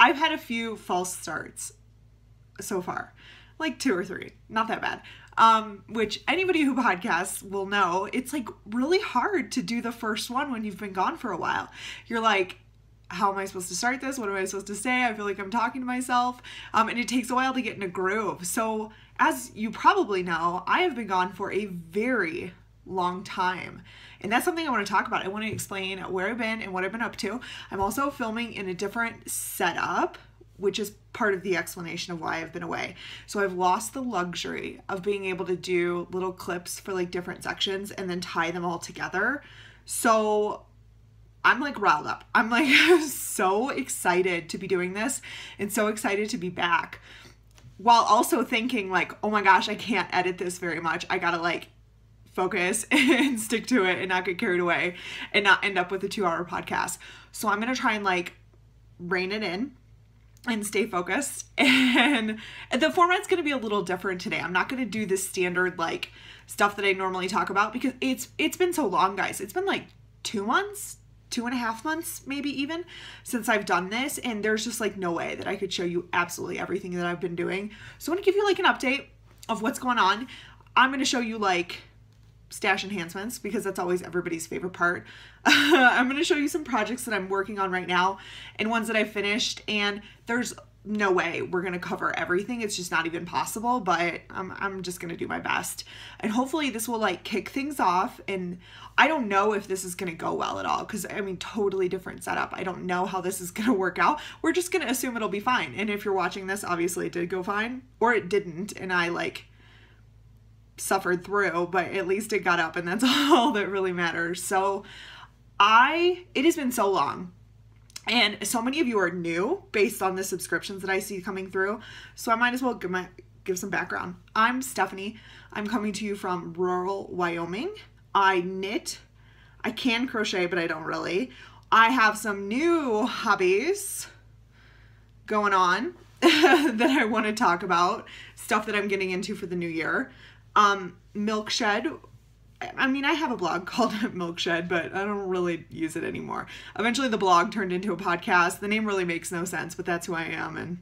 I've had a few false starts so far, like 2 or 3, not that bad. Which anybody who podcasts will know, it's like really hard to do the first one when you've been gone for a while. You're like, how am I supposed to start this? What am I supposed to say? I feel like I'm talking to myself. And it takes a while to get in a groove. So as you probably know, I have been gone for a very long time. And that's something I want to talk about. I want to explain where I've been and what I've been up to. I'm also filming in a different setup, which is part of the explanation of why I've been away. So I've lost the luxury of being able to do little clips for like different sections and then tie them all together. So I'm like riled up. I'm like so excited to be doing this and so excited to be back, while also thinking like, oh my gosh, I can't edit this very much. I gotta like focus and stick to it and not get carried away and not end up with a 2-hour podcast. So I'm gonna try and like rein it in and stay focused. And the format's going to be a little different today. I'm not going to do the standard like stuff that I normally talk about because it's been so long, guys. It's been like 2 months, 2.5 months, maybe even, since I've done this. And there's just like no way that I could show you absolutely everything that I've been doing. So I want to give you like an update of what's going on. I'm going to show you like stash enhancements because that's always everybody's favorite part. I'm going to show you some projects that I'm working on right now and ones that I finished, and there's no way we're going to cover everything. It's just not even possible, but I'm just going to do my best. And hopefully this will like kick things off. And I don't know if this is going to go well at all because I mean, totally different setup. I don't know how this is going to work out. We're just going to assume it'll be fine. And if you're watching this, obviously it did go fine or it didn't. And I like suffered through, but at least it got up and that's all that really matters. So it has been so long and so many of you are new based on the subscriptions that I see coming through. So I might as well give some background. I'm Stephanie. I'm coming to you from rural Wyoming. I knit. I can crochet, but I don't really. I have some new hobbies going on that I want to talk about, stuff that I'm getting into for the new year. Milk Shed. I mean, I have a blog called Milk Shed, but I don't really use it anymore. Eventually the blog turned into a podcast. The name really makes no sense, but that's who I am and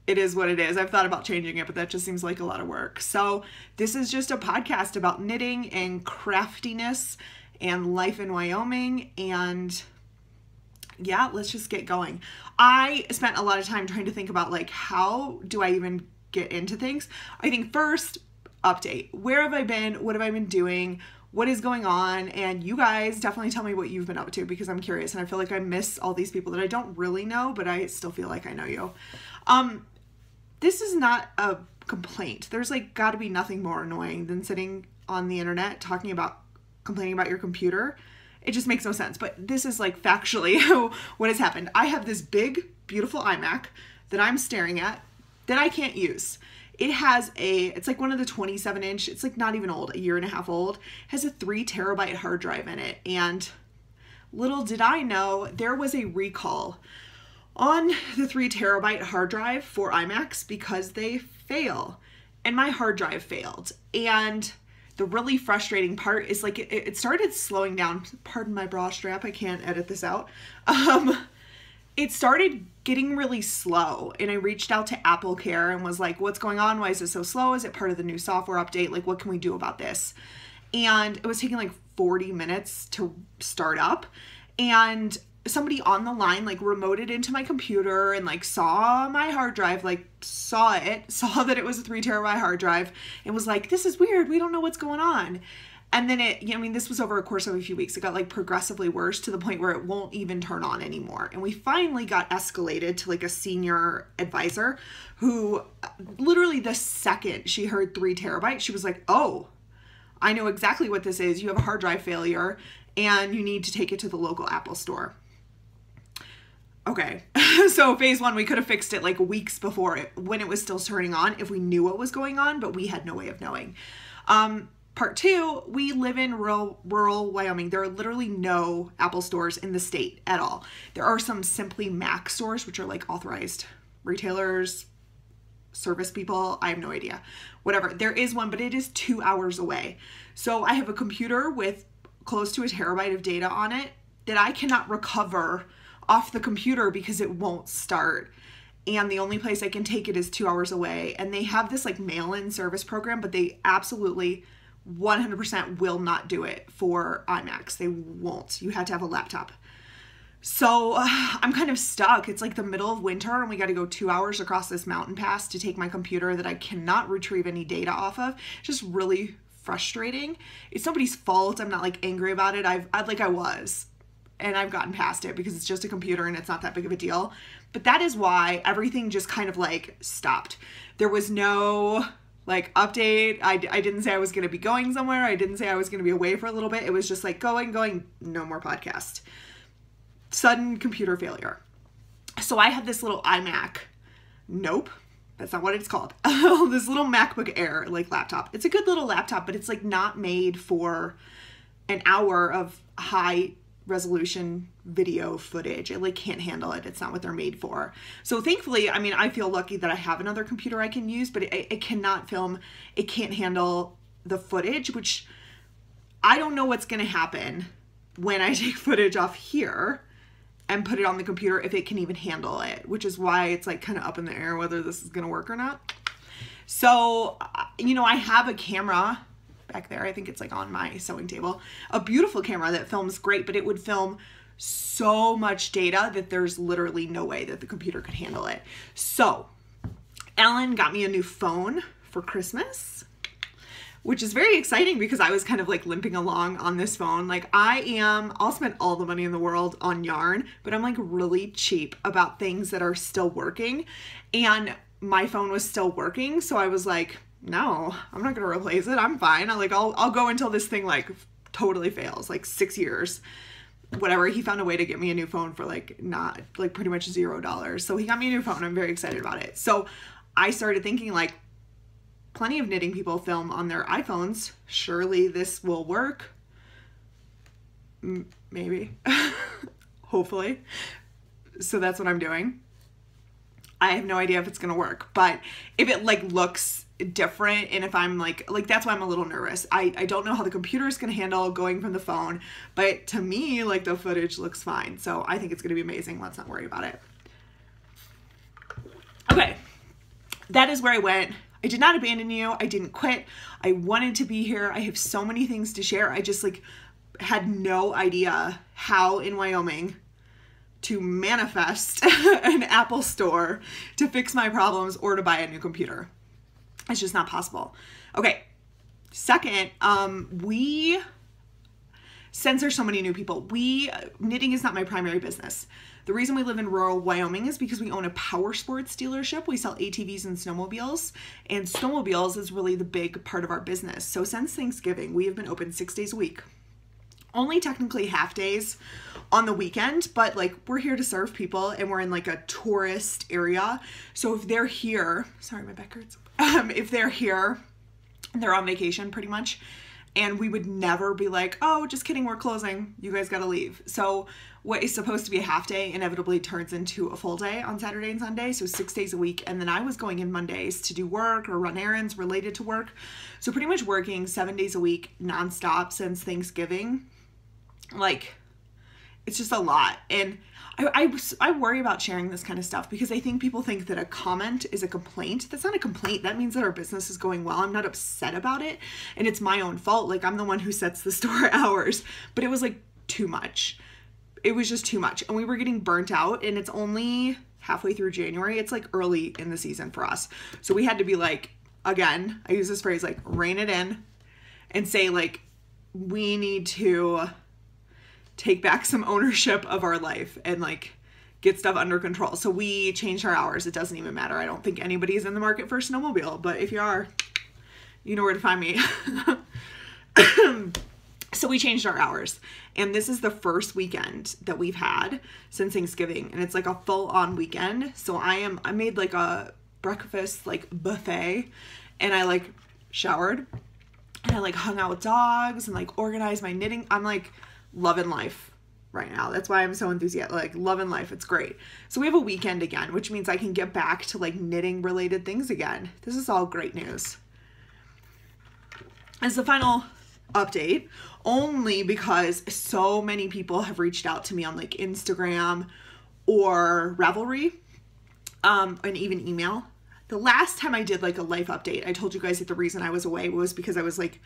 it is what it is. I've thought about changing it, but that just seems like a lot of work. So this is just a podcast about knitting and craftiness and life in Wyoming. And yeah, let's just get going. I spent a lot of time trying to think about like, how do I even get into things? I think first, update. Where have I been? What have I been doing? What is going on? And you guys definitely tell me what you've been up to because I'm curious and I feel like I miss all these people that I don't really know, but I still feel like I know you. This is not a complaint. There's like got to be nothing more annoying than sitting on the internet complaining about your computer. It just makes no sense. But this is like factually what has happened. I have this big, beautiful iMac that I'm staring at that I can't use. It has it's like one of the 27-inch, it's like not even old, 1.5 years old, has a 3 terabyte hard drive in it. And little did I know, there was a recall on the 3 terabyte hard drive for iMacs because they fail. And my hard drive failed. And the really frustrating part is like it started slowing down. Pardon my bra strap, I can't edit this out. It started getting really slow and I reached out to Apple Care and was like, what's going on? Why is it so slow? Is it part of the new software update? Like, what can we do about this? And it was taking like 40 minutes to start up. And somebody on the line like remoted into my computer and like saw my hard drive, like saw that it was a 3 terabyte hard drive and was like, this is weird. We don't know what's going on. And then this was over a course of a few weeks. It got like progressively worse to the point where it won't even turn on anymore. And we finally got escalated to like a senior advisor who literally the second she heard 3 terabytes, she was like, oh, I know exactly what this is. You have a hard drive failure and you need to take it to the local Apple store. Okay, so phase 1, we could have fixed it like weeks before when it was still turning on if we knew what was going on, but we had no way of knowing. Part 2, we live in rural Wyoming. There are literally no Apple stores in the state at all. There are some Simply Mac stores, which are like authorized retailers, service people. I have no idea. Whatever. There is one, but it is 2 hours away. So I have a computer with close to 1 terabyte of data on it that I cannot recover off the computer because it won't start. And the only place I can take it is 2 hours away. And they have this like mail-in service program, but they absolutely 100% will not do it for iMacs. They won't. You have to have a laptop. So I'm kind of stuck. It's like the middle of winter and we got to go 2 hours across this mountain pass to take my computer that I cannot retrieve any data off of. It's just really frustrating. It's nobody's fault. I'm not like angry about it. I was, and I've gotten past it because it's just a computer and it's not that big of a deal. But that is why everything just kind of like stopped. There was no like update. I didn't say I was going to be going somewhere. I didn't say I was going to be away for a little bit. It was just like going, no more podcast. Sudden computer failure. So I have this little iMac. Nope. That's not what it's called. This little MacBook Air like laptop. It's a good little laptop, but it's like not made for an hour of high resolution video footage. It like can't handle it. It's not what they're made for. So thankfully, I mean, I feel lucky that I have another computer I can use, but it cannot film. It can't handle the footage, which I don't know what's going to happen when I take footage off here and put it on the computer if it can even handle it, which is why it's like kind of up in the air whether this is going to work or not. So, you know, I have a camera back there. I think it's like on my sewing table, a beautiful camera that films great, but it would film so much data that there's literally no way that the computer could handle it. So Ellen got me a new phone for Christmas, which is very exciting because I was kind of like limping along on this phone. Like I'll spend all the money in the world on yarn, but I'm like really cheap about things that are still working. And my phone was still working. So I was like, no, I'm not going to replace it. I'm fine. I'll go until this thing like totally fails, like 6 years, whatever. He found a way to get me a new phone for like not like pretty much $0. So he got me a new phone. I'm very excited about it. So I started thinking like, plenty of knitting people film on their iPhones. Surely this will work. Maybe. Hopefully. So that's what I'm doing. I have no idea if it's going to work, but if it like looks different and if I'm like that's why I'm a little nervous. I don't know how the computer is going to handle going from the phone, but to me, like the footage looks fine. So I think it's going to be amazing. Let's not worry about it. Okay. That is where I went. I did not abandon you. I didn't quit. I wanted to be here. I have so many things to share. I just like had no idea how in Wyoming to manifest an Apple store to fix my problems or to buy a new computer. It's just not possible. Okay. Second, we censor so many new people. Knitting is not my primary business. The reason we live in rural Wyoming is because we own a power sports dealership. We sell ATVs and snowmobiles, and snowmobiles is really the big part of our business. So since Thanksgiving, we have been open 6 days a week. Only technically half days on the weekend, but like we're here to serve people and we're in like a tourist area. So if they're here, sorry, my back hurts. If they're here, they're on vacation pretty much. And we would never be like, oh, just kidding, we're closing. You guys got to leave. So what is supposed to be a half day inevitably turns into a full day on Saturday and Sunday. So 6 days a week. And then I was going in Mondays to do work or run errands related to work. So pretty much working 7 days a week nonstop since Thanksgiving. Like, it's just a lot. And I worry about sharing this kind of stuff because I think people think that a comment is a complaint. That's not a complaint. That means that our business is going well. I'm not upset about it. And it's my own fault. Like, I'm the one who sets the store hours. But it was like too much. It was just too much. And we were getting burnt out. And it's only halfway through January. It's like early in the season for us. So we had to be like, again, I use this phrase like rein it in and say like, we need to take back some ownership of our life and like get stuff under control. So we changed our hours. It doesn't even matter. I don't think anybody is in the market for a snowmobile, but if you are, you know where to find me. So we changed our hours, and this is the first weekend that we've had since Thanksgiving, and it's like a full-on weekend. So I made like a breakfast like buffet, and I like showered and I like hung out with dogs and like organized my knitting. I'm like loving life right now. That's why I'm so enthusiastic, like loving life. It's great. So we have a weekend again, which means I can get back to like knitting related things again. This is all great news. As the final update, only because so many people have reached out to me on like Instagram or Ravelry, and even email. The last time I did like a life update, I told you guys that the reason I was away was because I was like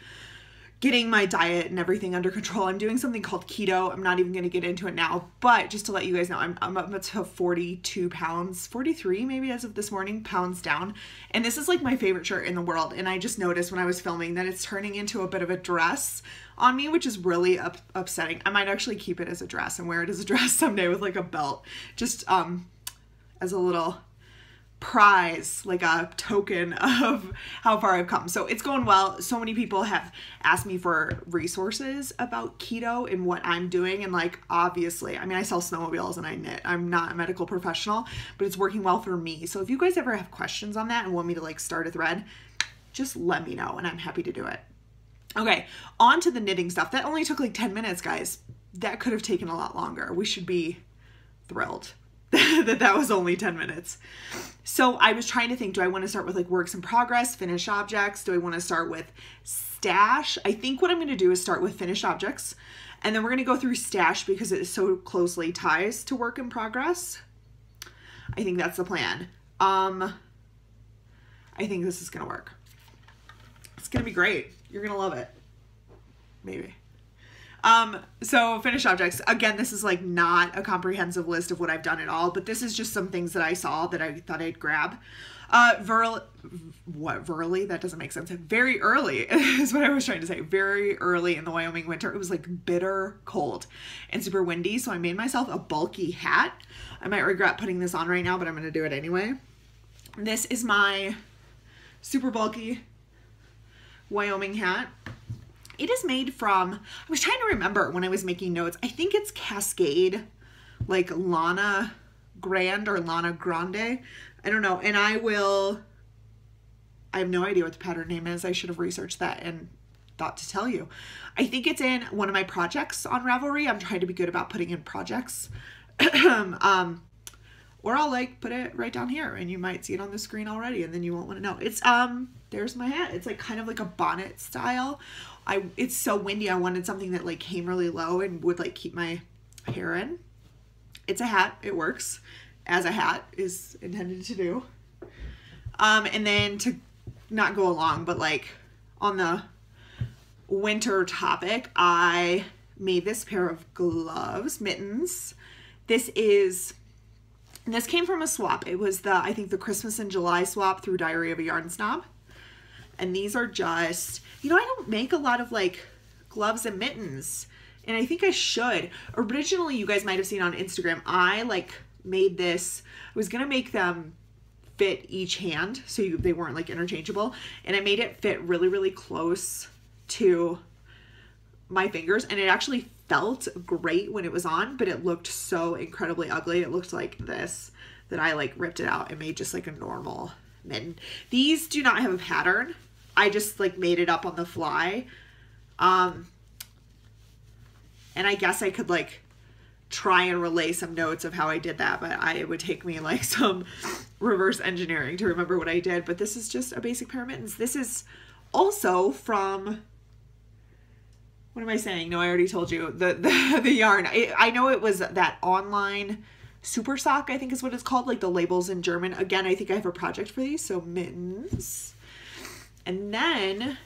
getting my diet and everything under control. I'm doing something called keto. I'm not even going to get into it now, but just to let you guys know, I'm up to 42 pounds, 43 maybe as of this morning, pounds down. And this is like my favorite shirt in the world. And I just noticed when I was filming that it's turning into a bit of a dress on me, which is really upsetting. I might actually keep it as a dress and wear it as a dress someday with like a belt, just as a little prize, like a token of how far I've come. So it's going well. So many people have asked me for resources about keto and what I'm doing. And like, obviously, I mean, I sell snowmobiles and I knit. I'm not a medical professional, but it's working well for me. So if you guys ever have questions on that and want me to like start a thread, just let me know and I'm happy to do it. Okay, on to the knitting stuff. That only took like 10 minutes, guys. That could have taken a lot longer. We should be thrilled that was only 10 minutes. So I was trying to think, do I want to start with like works in progress, finished objects? Do I want to start with stash? I think what I'm going to do is start with finished objects, and then we're going to go through stash because it so closely ties to work in progress. I think that's the plan. I think this is going to work. It's going to be great. You're going to love it. Maybe. So finished objects, again, this is like not a comprehensive list of what I've done at all, but this is just some things that I saw that I thought I'd grab. Verily? That doesn't make sense. Very early is what I was trying to say. Very early in the Wyoming winter. It was like bitter cold and super windy. So I made myself a bulky hat. I might regret putting this on right now, but I'm going to do it anyway. This is my super bulky Wyoming hat. It is made from, I was trying to remember when I was making notes, I think it's Cascade, like Lana Grand or Lana Grande. I don't know. And I have no idea what the pattern name is. I should have researched that and thought to tell you. I think it's in one of my projects on Ravelry. I'm trying to be good about putting in projects. Or I'll like put it right down here and you might see it on the screen already and then you won't want to know. It's, there's my hat. It's like kind of like a bonnet style. It's so windy. I wanted something that like came really low and would like keep my hair in. It's a hat. It works as a hat is intended to do. And then to not go along, but like on the winter topic, I made this pair of gloves, mittens. This came from a swap. It was I think the Christmas in July swap through Diary of a Yarn Snob. And these are just, I don't make a lot of like gloves and mittens. And I think I should. Originally, you guys might have seen on Instagram, I like made this, I was going to make them fit each hand so they weren't like interchangeable. And I made it fit really, really close to my fingers. And it actually felt great when it was on, but it looked so incredibly ugly. It looked like this, that I like ripped it out and made just like a normal mitten. These do not have a pattern. I just like made it up on the fly. And I guess I could like try and relay some notes of how I did that, but it would take me like some reverse engineering to remember what I did. But this is just a basic pair of mittens. This is also from, what am I saying? No, I already told you the yarn. I know it was that online Super Sock, I think is what it's called, like the labels in German. Again, I think I have a project for these, so mittens. And then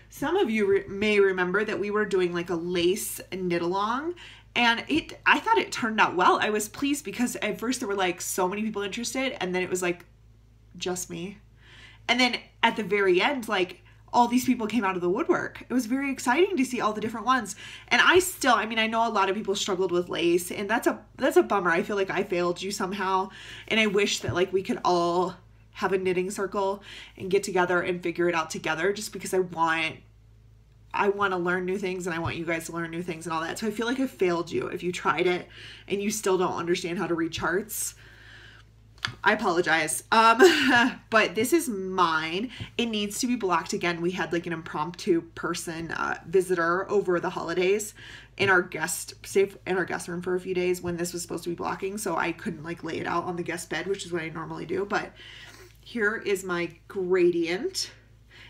some of you may remember that we were doing like a lace knit along, and I thought it turned out well. I was pleased because at first there were like so many people interested, and then it was like just me. And then at the very end, like all these people came out of the woodwork. It was very exciting to see all the different ones. And I know a lot of people struggled with lace, and that's a bummer. I feel like I failed you somehow. And I wish that like we could all have a knitting circle and get together and figure it out together, just because I want to learn new things and I want you guys to learn new things and all that. So I feel like I failed you if you tried it and you still don't understand how to read charts. I apologize. But this is mine. It needs to be blocked again. We had like an impromptu person visitor over the holidays in our guest room for a few days when this was supposed to be blocking, so I couldn't like lay it out on the guest bed, which is what I normally do. But here is my gradient.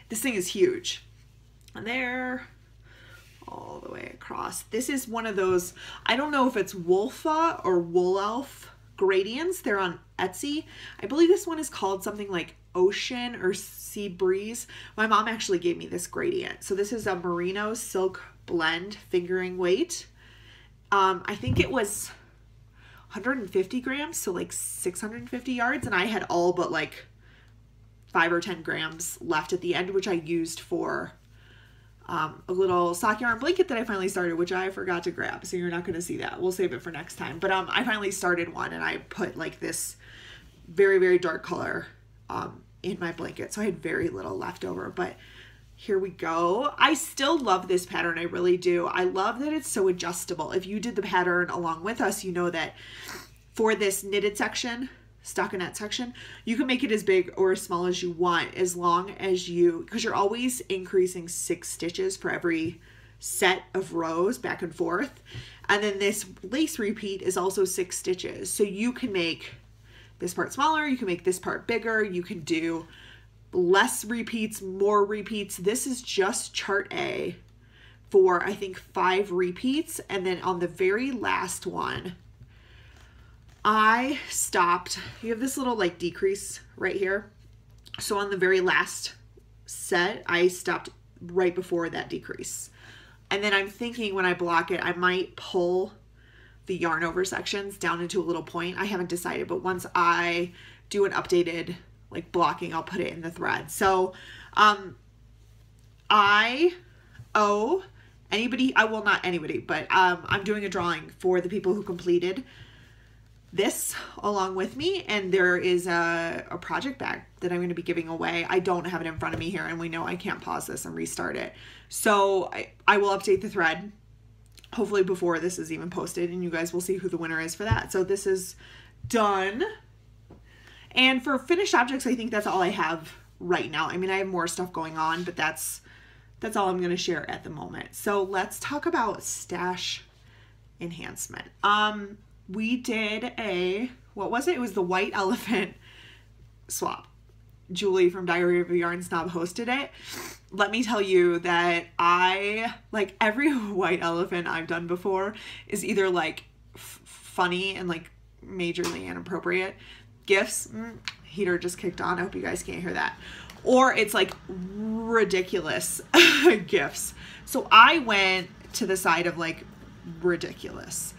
This thing is huge. And there, all the way across. This is one of those, I don't know if it's Wolfa or Wool Elf gradients. They're on Etsy. I believe this one is called something like Ocean or Sea Breeze. My mom actually gave me this gradient. So this is a merino silk blend fingering weight. I think it was 150 grams, so like 650 yards, and I had all but like 5 or 10 grams left at the end, which I used for a little sock yarn blanket that I finally started, which I forgot to grab, so you're not going to see that. We'll save it for next time. But I finally started one, and I put like this very, very dark color in my blanket, so I had very little left over. But here we go. I still love this pattern. I really do. I love that it's so adjustable. If you did the pattern along with us, you know that for this knitted section, stockinette section, you can make it as big or as small as you want, as long as you, because you're always increasing 6 stitches for every set of rows back and forth. And then this lace repeat is also 6 stitches. So you can make this part smaller, you can make this part bigger, you can do less repeats, more repeats. This is just chart A for I think 5 repeats. And then on the very last one, I stopped. You have this little like decrease right here. So on the very last set, I stopped right before that decrease. And then I'm thinking when I block it, I might pull the yarn over sections down into a little point. I haven't decided, but once I do an updated like blocking, I'll put it in the thread. So I owe anybody, I will not anybody, but I'm doing a drawing for the people who completed this along with me, and there is a project bag that I'm going to be giving away. I don't have it in front of me here, and we know I can't pause this and restart it. So I will update the thread hopefully before this is even posted, and you guys will see who the winner is for that. So this is done. And for finished objects, I think that's all I have right now. I mean, I have more stuff going on, but that's all I'm going to share at the moment. So let's talk about stash enhancement. We did what was it? It was the white elephant swap. Julie from Diary of a Yarn Snob hosted it. Let me tell you that like every white elephant I've done before is either like funny and like majorly inappropriate. Gifts, heater just kicked on. I hope you guys can't hear that. Or it's like ridiculous gifts. So I went to the side of like ridiculous,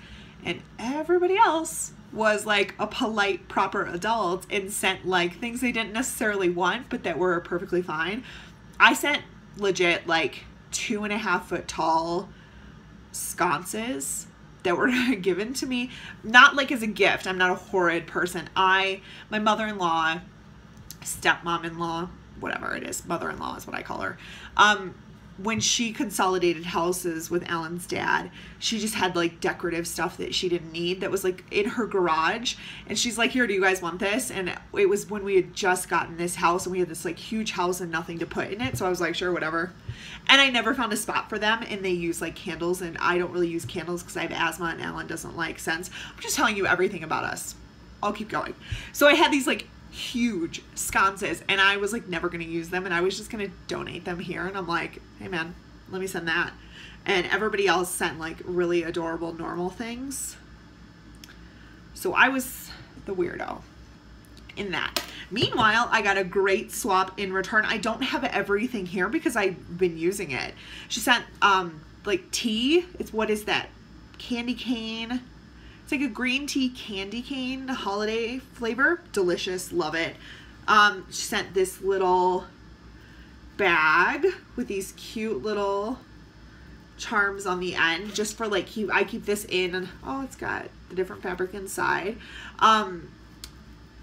and everybody else was like a polite, proper adult and sent like things they didn't necessarily want, but that were perfectly fine. I sent legit like 2.5 foot tall sconces that were given to me, not like as a gift. I'm not a horrid person. My mother-in-law, stepmom-in-law, whatever it is, mother-in-law is what I call her. When she consolidated houses with Alan's dad, she just had like decorative stuff that she didn't need that was like in her garage. And she's like, here, do you guys want this? And it was when we had just gotten this house and we had this like huge house and nothing to put in it. So I was like, sure, whatever. And I never found a spot for them, and they use like candles, and I don't really use candles because I have asthma and Alan doesn't like scents. I'm just telling you everything about us. I'll keep going. So I had these like huge sconces, and I was like never going to use them, and I was just going to donate them here. And I'm like, hey man, let me send that. And everybody else sent like really adorable normal things. So I was the weirdo in that. Meanwhile, I got a great swap in return. I don't have everything here because I've been using it. She sent like tea. What is that? Candy cane. It's like a green tea candy cane holiday flavor. Delicious. Love it. She sent this little bag with these cute little charms on the end, just for like, I keep this in. Oh, it's got the different fabric inside.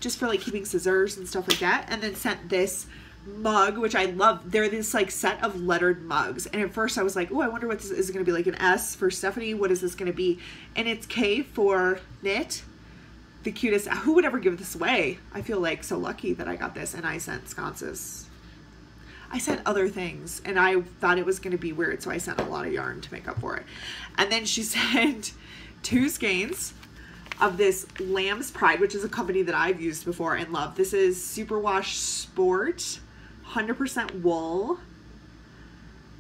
Just for like keeping scissors and stuff like that. And then sent this mug, which I love. They're this like set of lettered mugs. And at first I was like, oh, I wonder what this is. It going to be like an S for Stephanie? What is this going to be? And it's K for knit. The cutest. Who would ever give this away? I feel like so lucky that I got this. And I sent sconces. I sent other things, and I thought it was going to be weird, so I sent a lot of yarn to make up for it. And then she sent 2 skeins of this Lamb's Pride, which is a company that I've used before and love. This is Superwash Sport, 100% wool.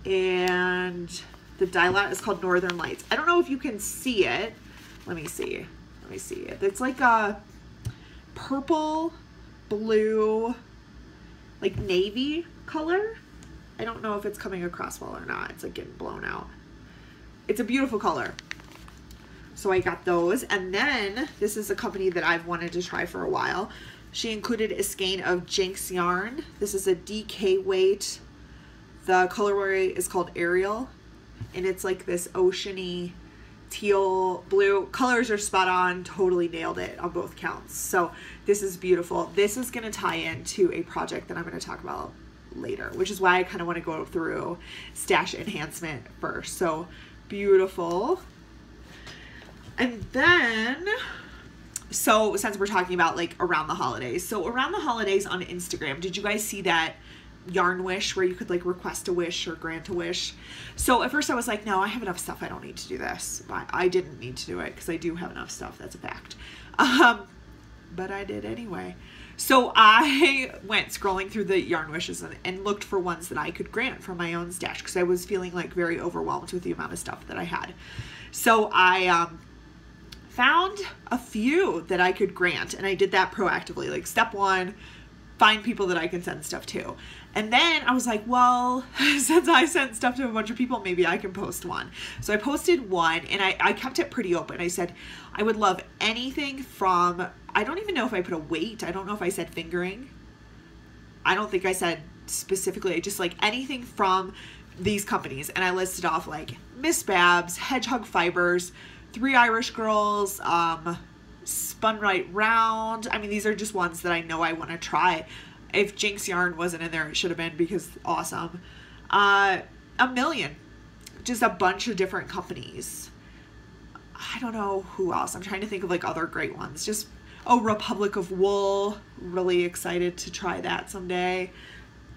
And The dye lot is called Northern Lights. I don't know if you can see it. Let me see. It's like a purple, blue, like navy color. I don't know if it's coming across well or not. It's like getting blown out. It's a beautiful color. So I got those. And then this is a company that I've wanted to try for a while. She included a skein of Jinx yarn. This is a DK weight. The colorway is called Ariel. And it's like this oceany teal blue. Colors are spot on. Totally nailed it on both counts. So this is beautiful. This is going to tie into a project that I'm going to talk about later, which is why I kind of want to go through stash enhancement first. So beautiful. And then, so since we're talking about like around the holidays, so around the holidays on Instagram, did you guys see that yarn wish where you could like request a wish or grant a wish? So at first I was like, no, I have enough stuff. I don't need to do this. But I didn't need to do it because I do have enough stuff. That's a fact. But I did anyway. So I went scrolling through the yarn wishes and looked for ones that I could grant from my own stash because I was feeling like very overwhelmed with the amount of stuff that I had. So I found a few that I could grant, and I did that proactively. Like step one, find people that I can send stuff to. And then I was like, well, since I sent stuff to a bunch of people, maybe I can post one. So I posted one, and I kept it pretty open. I said, I would love anything from, I don't even know if I put a weight. I don't know if I said fingering. I don't think I said specifically, just like anything from these companies. And I listed off like Miss Babs, Hedgehog Fibers, 3 Irish Girls, Spun Right Round. I mean, these are just ones that I know I want to try. If Jinx Yarn wasn't in there, it should have been because awesome. A million. Just a bunch of different companies. I don't know who else. I'm trying to think of like other great ones. Just, oh, Republic of Wool. Really excited to try that someday.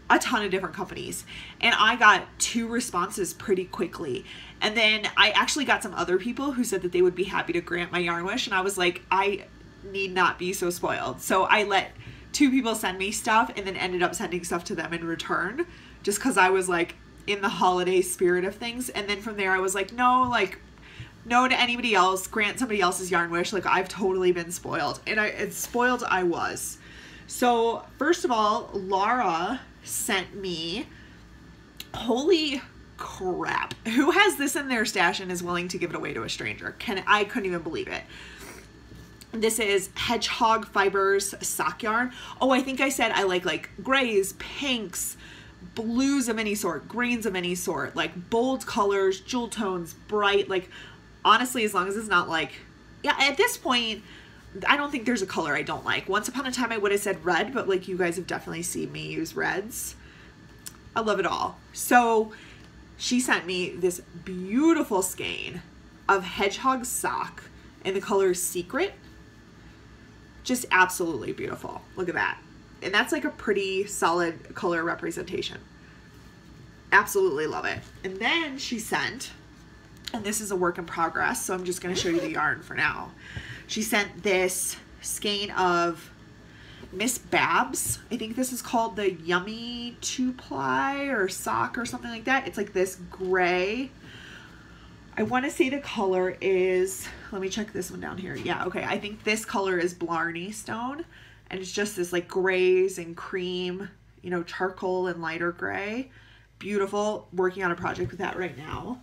A ton of different companies. And I got 2 responses pretty quickly. And then I actually got some other people who said that they would be happy to grant my yarn wish. And I was like, I need not be so spoiled. So I let 2 people send me stuff and then ended up sending stuff to them in return. Just because I was like in the holiday spirit of things. And then from there I was like, no, like no to anybody else. Grant somebody else's yarn wish. Like I've totally been spoiled. And spoiled I was. So first of all, Laura sent me, holy crap, who has this in their stash and is willing to give it away to a stranger? I couldn't even believe it. This is Hedgehog Fibers sock yarn. Oh, I think I said I like grays, pinks, blues of any sort, greens of any sort, like bold colors, jewel tones, bright, like honestly, as long as it's not like, yeah, at this point I don't think there's a color I don't like. Once upon a time I would have said red, but like you guys have definitely seen me use reds. I love it all. So she sent me this beautiful skein of Hedgehog sock in the color Secret. Just absolutely beautiful. Look at that. And that's like a pretty solid color representation. Absolutely love it. And then she sent, and this is a work in progress, so I'm just going to show you the yarn for now. She sent this skein of Miss Babs. I think this is called the Yummy 2-ply or sock or something like that. It's like this gray. I want to say the color is, let me check this one down here. Yeah, okay. I think this color is Blarney Stone. And it's just this like grays and cream, you know, charcoal and lighter gray. Beautiful. Working on a project with that right now.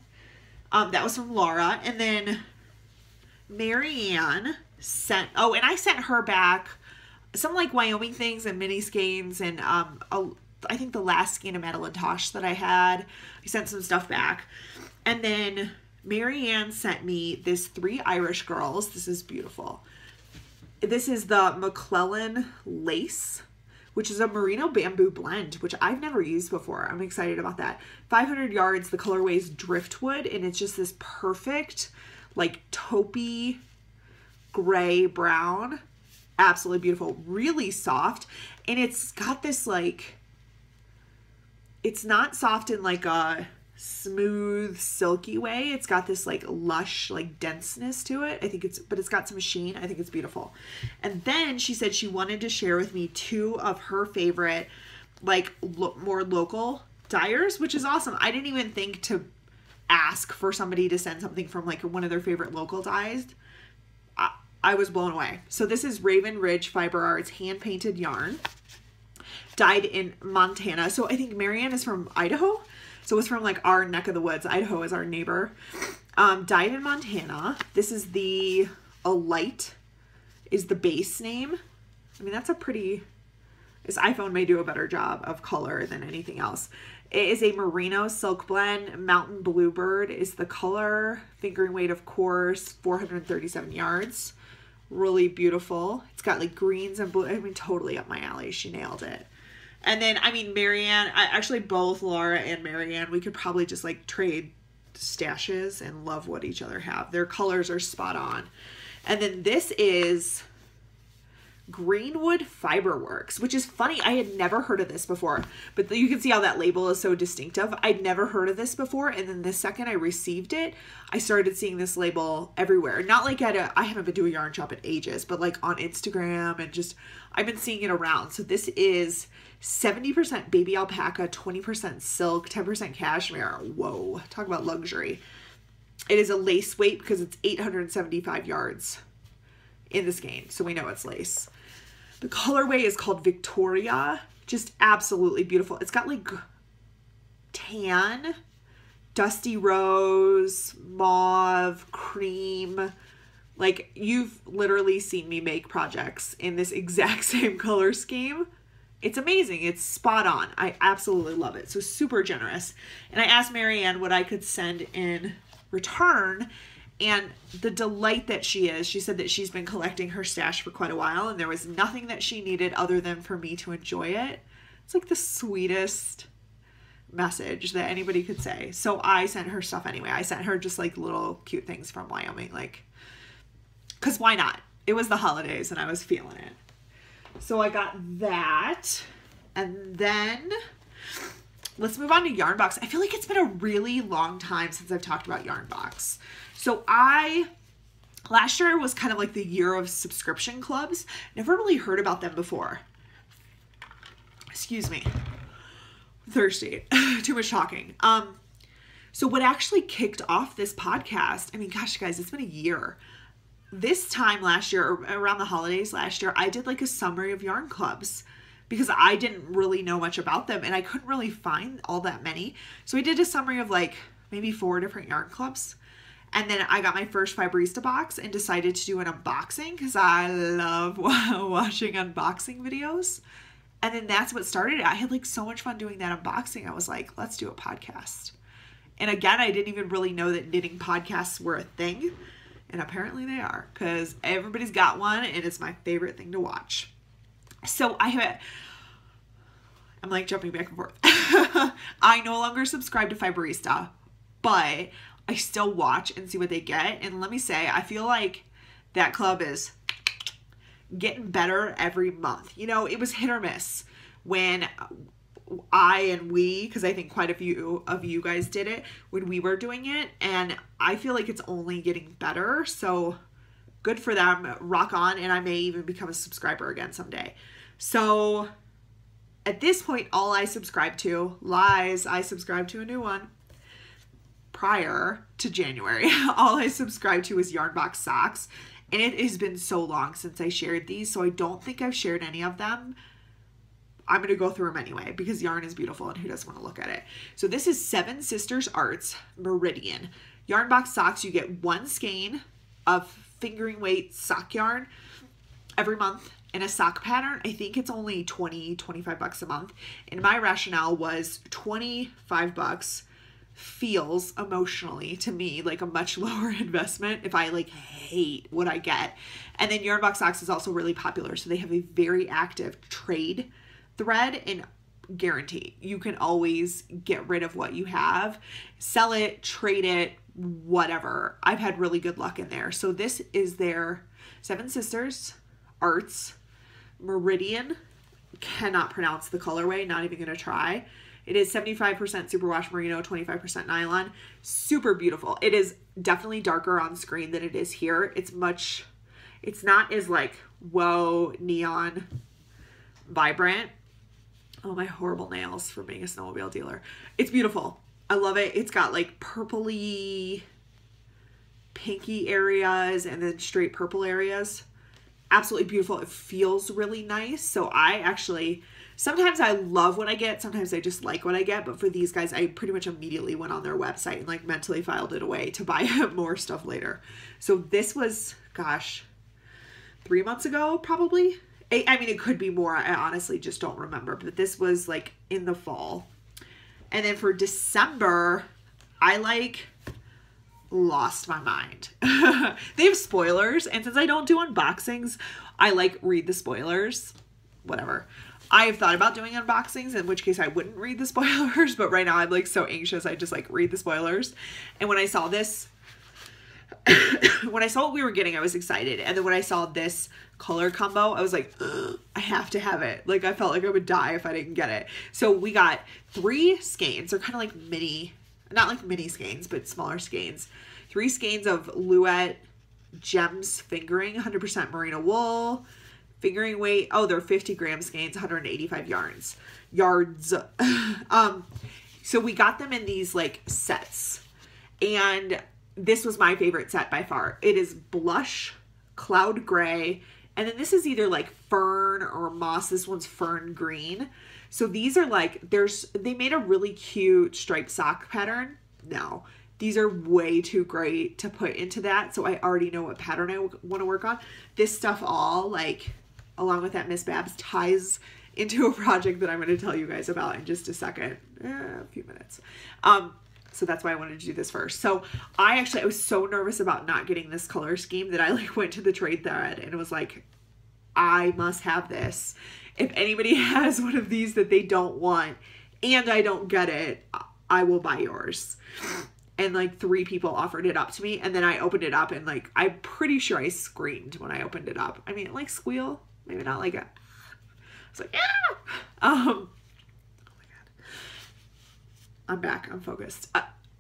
That was from Laura. And then Marianne sent, oh, and I sent her back some like Wyoming things and mini skeins and I think the last skein of Madeline Tosh that I had. I sent some stuff back. And then Marianne sent me this 3 Irish Girls. This is beautiful. This is the McClellan Lace, which is a merino bamboo blend, which I've never used before. I'm excited about that. 500 yards, the colorway is Driftwood, and it's just this perfect, like taupey gray brown. Absolutely beautiful. Really soft. And it's got this like, it's not soft in like a smooth silky way. It's got this like lush like denseness to it. I think it's, but it's got some sheen. I think it's beautiful. And then she said she wanted to share with me 2 of her favorite like more local dyers, which is awesome. I didn't even think to ask for somebody to send something from like one of their favorite local dyes, I was blown away. So this is Raven Ridge Fiber Arts hand painted yarn, dyed in Montana. So I think Marianne is from Idaho. So it's from like our neck of the woods. Idaho is our neighbor. Dyed in Montana. This is the Alight is the base name. I mean, that's a pretty, this iPhone may do a better job of color than anything else. It is a merino silk blend. Mountain Bluebird is the color. Fingering weight, of course, 437 yards. Really beautiful. It's got like greens and blue. I mean, totally up my alley. She nailed it. And then, I mean, Marianne, actually both Laura and Marianne, we could probably just like trade stashes and love what each other have. Their colors are spot on. And then this is Greenwood Fiberworks, which is funny. I had never heard of this before, but you can see how that label is so distinctive. I'd never heard of this before. And then the second I received it, I started seeing this label everywhere. Not like I haven't been to a yarn shop in ages, but like on Instagram and just, I've been seeing it around. So this is 70% baby alpaca, 20% silk, 10% cashmere. Whoa, talk about luxury. It is a lace weight because it's 875 yards in the skein. So we know it's lace. The colorway is called Victoria. Just absolutely beautiful. It's got like tan, dusty rose, mauve, cream. Like you've literally seen me make projects in this exact same color scheme. It's amazing. It's spot on. I absolutely love it. So super generous. And I asked Marianne what I could send in return, and the delight that she is, she said that she's been collecting her stash for quite a while and there was nothing that she needed other than for me to enjoy it. It's like the sweetest message that anybody could say. So I sent her stuff anyway. I sent her just like little cute things from Wyoming, like, cause why not? It was the holidays and I was feeling it. So I got that. And then let's move on to Yarn Box. I feel like it's been a really long time since I've talked about Yarn Box. So last year was kind of like the year of subscription clubs. Never really heard about them before. Excuse me. Thirsty. Too much talking. So what actually kicked off this podcast, I mean, gosh, guys, it's been a year. This time last year, around the holidays last year, I did like a summary of yarn clubs because I didn't really know much about them and I couldn't really find all that many. So I did a summary of like maybe 4 different yarn clubs. And then I got my first Fibrista box and decided to do an unboxing because I love watching unboxing videos. And then that's what started it. I had like so much fun doing that unboxing. I was like, let's do a podcast. And again, I didn't even really know that knitting podcasts were a thing. And apparently they are because everybody's got one and it's my favorite thing to watch. So I'm like jumping back and forth. I no longer subscribe to Fibrista, but I still watch and see what they get. And let me say, I feel like that club is getting better every month. You know, it was hit or miss when because I think quite a few of you guys did it when we were doing it. And I feel like it's only getting better. So good for them. Rock on. And I may even become a subscriber again someday. So at this point, all I subscribe to, lies, I subscribe to a new one. Prior to January, all I subscribed to was Yarn Box socks, and it has been so long since I shared these, so I don't think I've shared any of them. I'm going to go through them anyway because yarn is beautiful and who doesn't want to look at it. So this is Seven Sisters Arts Meridian. Yarn Box socks, you get 1 skein of fingering weight sock yarn every month in a sock pattern. I think it's only 25 bucks a month, and my rationale was 25 bucks feels emotionally to me like a much lower investment if I like hate what I get. And then Yarn Box socks is also really popular, so they have a very active trade thread and guarantee. You can always get rid of what you have, sell it, trade it, whatever. I've had really good luck in there. So this is their Seven Sisters Arts Meridian. Cannot pronounce the colorway, not even gonna try. It is 75% superwash merino, 25% nylon. Super beautiful. It is definitely darker on screen than it is here. It's not as like, whoa, neon vibrant. Oh, my horrible nails for being a snowmobile dealer. It's beautiful. I love it. It's got like purpley, pinky areas and then straight purple areas. Absolutely beautiful. It feels really nice. So I actually, sometimes I love what I get. Sometimes I just like what I get. But for these guys, I pretty much immediately went on their website and like mentally filed it away to buy more stuff later. So this was, gosh, 3 months ago, probably. I mean, it could be more. I honestly just don't remember. But this was like in the fall. And then for December, I like lost my mind. They have spoilers, and since I don't do unboxings, I like read the spoilers. Whatever. I have thought about doing unboxings, in which case I wouldn't read the spoilers, but right now I'm like so anxious I just like read the spoilers. And when I saw this, when I saw what we were getting, I was excited. And then when I saw this color combo, I was like, I have to have it. Like I felt like I would die if I didn't get it. So we got 3 skeins. They're kind of like mini, not like mini skeins, but smaller skeins. 3 skeins of Luette Gems fingering, 100% merino wool. Fingering weight, oh, they're 50 gram skeins, 185 yards. So we got them in these like sets. And this was my favorite set by far. It is blush, cloud gray, and then this is either like fern or moss. This one's fern green. So these are like, they made a really cute striped sock pattern. No, these are way too great to put into that. So I already know what pattern I want to work on. This stuff all like, along with that Miss Babs, ties into a project that I'm going to tell you guys about in just a second, a few minutes. So that's why I wanted to do this first. So I was so nervous about not getting this color scheme that I like went to the trade thread and it was like, I must have this. If anybody has one of these that they don't want and I don't get it, I will buy yours. And like 3 people offered it up to me. And then I opened it up and like, I'm pretty sure I screamed when I opened it up. I mean, like squeal, maybe not like a, I was like, yeah. Oh my God. I'm back. I'm focused.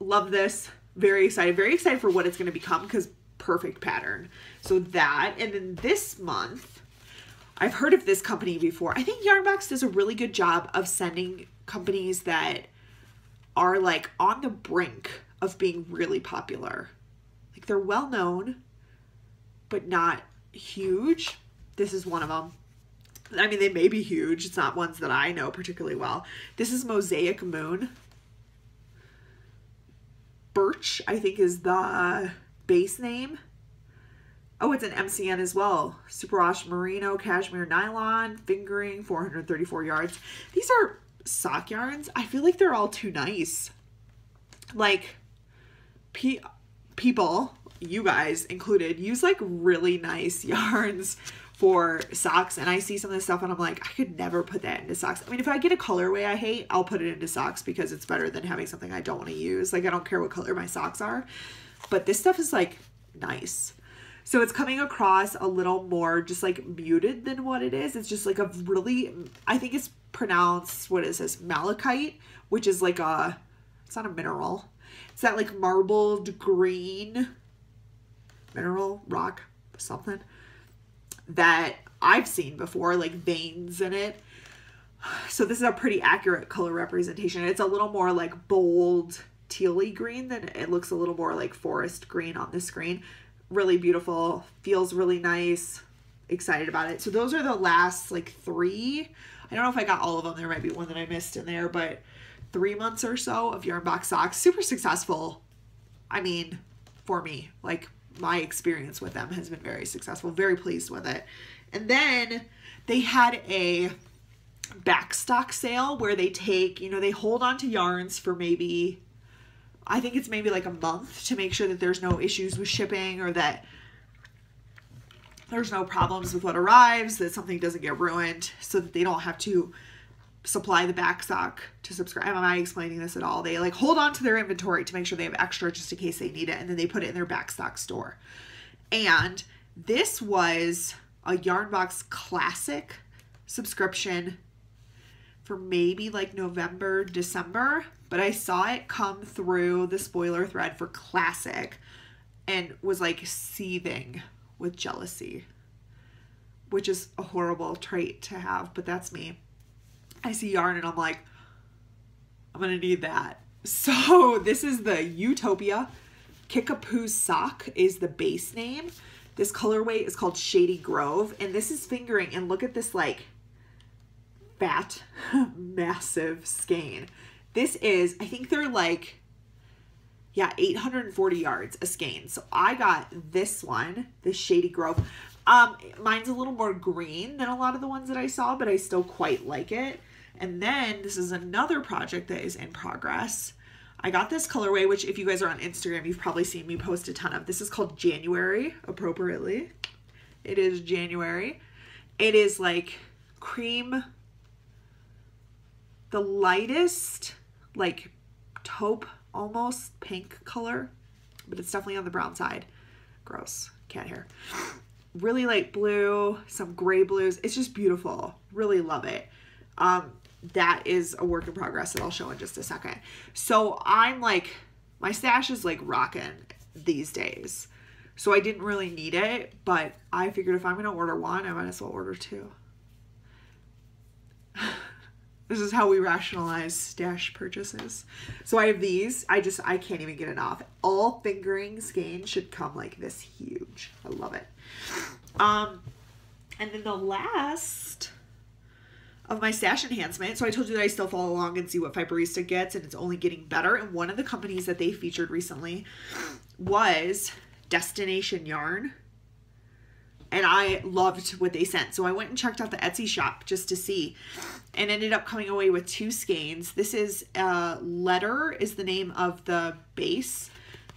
Love this. Very excited for what it's going to become because perfect pattern. So that, and then this month, I've heard of this company before. I think Yarnbox does a really good job of sending companies that are like on the brink of being really popular. Like they're well known, but not huge. This is one of them. I mean, they may be huge. It's not ones that I know particularly well. This is Mosaic Moon. Birch, I think, is the base name. Oh, it's an MCN as well. Superwash Merino, Cashmere Nylon, fingering, 434 yards. These are sock yarns. I feel like they're all too nice. Like, people, you guys included, use like really nice yarns for socks, and I see some of this stuff and I'm like, I could never put that into socks. I mean, if I get a colorway I hate, I'll put it into socks because it's better than having something I don't want to use. Like, I don't care what color my socks are, but this stuff is like nice. So it's coming across a little more just like muted than what it is. It's just like a really, I think it's pronounced, what is this, malachite, which is like it's not a mineral. It's that like marbled green mineral, rock, something that I've seen before, like veins in it. So this is a pretty accurate color representation. It's a little more like bold tealy green than it looks a little more like forest green on the screen. Really beautiful, feels really nice, excited about it. So those are the last like 3. I don't know if I got all of them. There might be one that I missed in there, but 3 months or so of Yarnbox socks. Super successful. I mean, for me, like my experience with them has been very successful. Very pleased with it. And then they had a backstock sale where they take, you know, they hold on to yarns for maybe, I think it's maybe like a month to make sure that there's no issues with shipping or that there's no problems with what arrives, that something doesn't get ruined, so that they don't have to supply the backstock to subscribe. Am I explaining this at all? They like hold on to their inventory to make sure they have extra just in case they need it, and then they put it in their backstock store. And this was a Yarnbox Classic subscription for maybe like November, December, but I saw it come through the spoiler thread for Classic and was like seething with jealousy, which is a horrible trait to have, but that's me. I see yarn and I'm like, I'm gonna need that. So this is the Utopia. Kickapoo Sock is the base name. This colorway is called Shady Grove, and this is fingering, and look at this like fat, massive skein. This is, I think they're like, yeah, 840 yards a skein. So I got this one, this Shady Grove. Mine's a little more green than a lot of the ones that I saw, but I still quite like it. And then this is another project that is in progress. I got this colorway, which if you guys are on Instagram, you've probably seen me post a ton of. This is called January, appropriately. It is January. It is like cream, the lightest, like taupe, almost pink color, but it's definitely on the brown side. Gross, cat hair. Really light blue, some gray blues. It's just beautiful. Really love it. That is a work in progress that I'll show in just a second. So I'm like, my stash is like rocking these days. So I didn't really need it, but I figured if I'm going to order one, I might as well order two. This is how we rationalize stash purchases. So I have these. I can't even get enough. All fingering skein should come like this huge. I love it. And then the last of my stash enhancement. So I told you that I still follow along and see what Fiberista gets, and it's only getting better. And one of the companies that they featured recently was Destination Yarn. And I loved what they sent. So I went and checked out the Etsy shop just to see, and ended up coming away with two skeins. This is Letter is the name of the base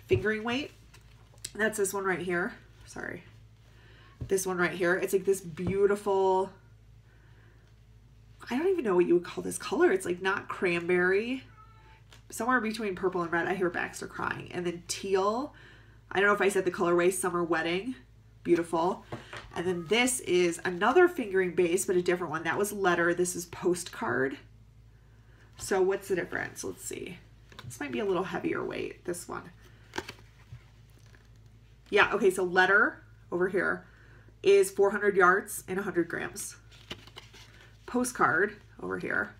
fingering weight. That's this one right here. Sorry. This one right here. It's like this beautiful, I don't even know what you would call this color. It's like not cranberry, somewhere between purple and red. I hear Baxter crying. And then teal. I don't know if I said the colorway, Summer Wedding. Beautiful. And then this is another fingering base, but a different one. That was Letter. This is Postcard. So what's the difference? Let's see. This might be a little heavier weight, this one. Yeah, okay, so Letter over here is 400 yards and 100 grams. Postcard over here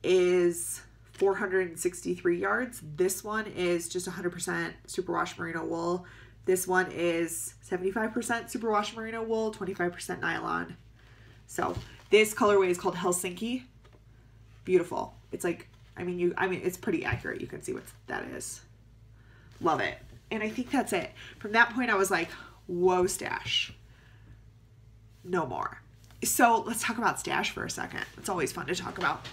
is 463 yards. This one is just 100% superwash merino wool. This one is 75% superwash merino wool, 25% nylon. So this colorway is called Helsinki. Beautiful. It's like, I mean, it's pretty accurate. You can see what that is. Love it. And I think that's it. From that point, I was like, whoa, stash. No more. So let's talk about stash for a second. It's always fun to talk about.